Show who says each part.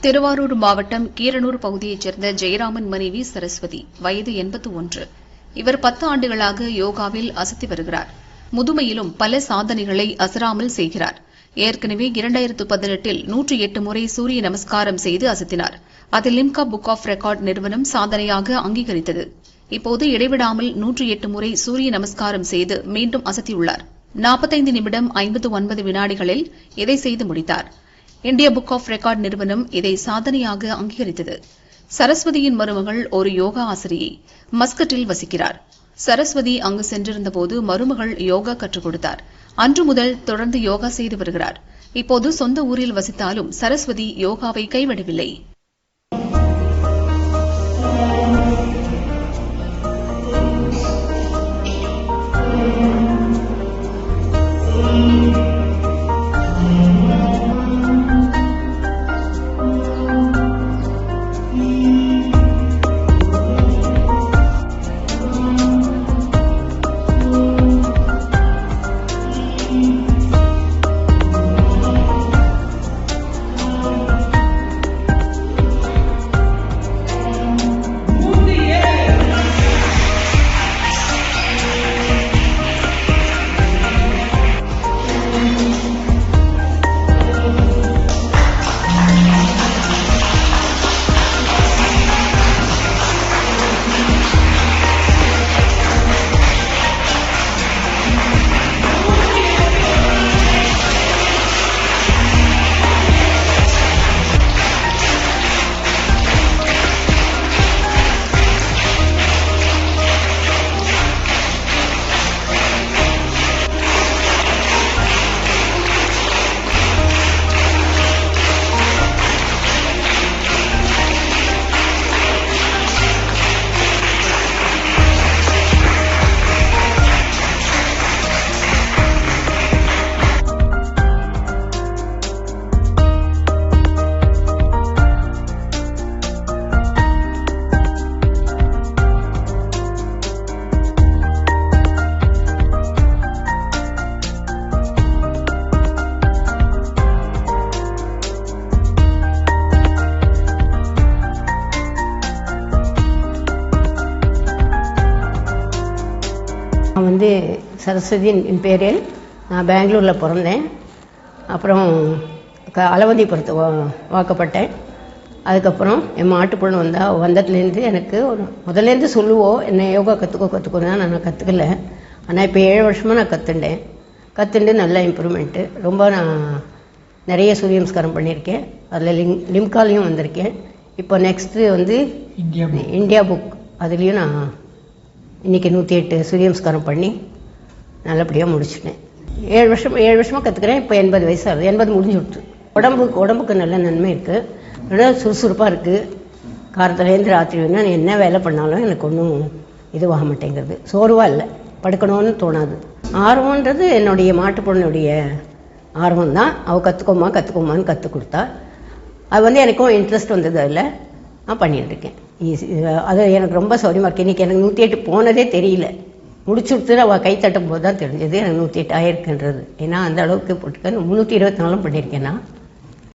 Speaker 1: திருவாரூர் மாவட்டம் கீரனூர் பகுதியைச் சேர்ந்த ஜெயராமன் மனைவி சரஸ்வதி, வயது 81. இவர் 10 ஆண்டுகளாக யோகாவில் அசத்தி வருகிறார். முதுமையிலும் பல சாதனைகளை அசராமல் செய்கிறார். ஏற்கனவே 2018இல் 108 முறை சூரிய நமஸ்காரம் செய்து அசத்தினார். அதில் லிம்கா புக் ஆஃப் ரெக்கார்ட் நிறுவனம் சாதனையாக அங்கீகரித்தது. இப்போது இடைவிடாமல் 108 முறை சூரிய நமஸ்காரம் செய்து மீண்டும் அசத்தியுள்ளார். 45 நிமிடம் 59 வினாடிகளில் இதை செய்து முடித்தார். இந்தியா புக் ஆஃப் ரெக்கார்ட் நிறுவனம் இதை சாதனையாக அங்கீகரித்தது. சரஸ்வதியின் மருமகள் ஒரு யோகா ஆசிரியை, மஸ்கட்டில் வசிக்கிறார். சரஸ்வதி அங்கு சென்றிருந்தபோது மருமகள் யோகா கற்றுக் கொடுத்தார். அன்று முதல் தொடர்ந்து யோகா செய்து வருகிறார். இப்போது சொந்த ஊரில் வசித்தாலும் சரஸ்வதி யோகாவை கைவிடவில்லை.
Speaker 2: நான் சரஸ்வதி என் பேரில் நான் பெங்களூரில் பிறந்தேன். அப்புறம் அளவந்திபுரத்து வாக்கப்பட்டேன். அதுக்கப்புறம் என் மாட்டு பொண்ணு வந்ததுலேருந்து எனக்கு முதல்லேருந்து சொல்லுவோம் என்னை யோகா கற்றுக்கோன்னா நான் கற்றுக்கல. ஆனால் இப்போ 7 வருஷமாக நான் கற்றுண்டு நல்ல இம்ப்ரூவ்மெண்ட்டு. ரொம்ப நான் நிறைய சூரிய நமஸ்காரம் பண்ணியிருக்கேன். அதில் லிம்காலையும் வந்திருக்கேன். இப்போ நெக்ஸ்ட்டு இந்தியா புக் அதுலேயும் நான் இன்றைக்கி 108 சூரிய நமஸ்காரம் பண்ணி நல்லபடியாக முடிச்சுட்டேன். 7 வருஷமாக கற்றுக்கிறேன். இப்போ 80 வயசு ஆகுது. 80 முடிஞ்சு விட்டு உடம்புக்கு நல்ல நன்மை இருக்குது. நல்லா சுறுசுறுப்பாக இருக்குது. காலத்துலேருந்து ராத்திரி வேணால் என்ன வேலை பண்ணாலும் எனக்கு ஒன்றும் இதுவாக மாட்டேங்கிறது. சோர்வாக இல்லை, படுக்கணும்னு தோணாது. ஆர்வன்றது என்னுடைய மாட்டு பொண்ணுடைய ஆர்வம் தான். அவள் கற்றுக்கோமான்னு கற்றுக் கொடுத்தா. அது எனக்கும் இன்ட்ரெஸ்ட் வந்தது. அதில் நான் பண்ணிட்டுருக்கேன். அது எனக்கு ரொம்ப சௌரியமாக இருக்குது. இன்றைக்கி எனக்கு 108 போனதே தெரியல. முடிச்சுடுத்து அவள் கை தட்டும் போது தான் தெரிஞ்சது எனக்கு 108 ஆயிருக்குன்றது. ஏன்னா அந்த அளவுக்கு போட்டுக்க 324 பண்ணியிருக்கேன் நான்.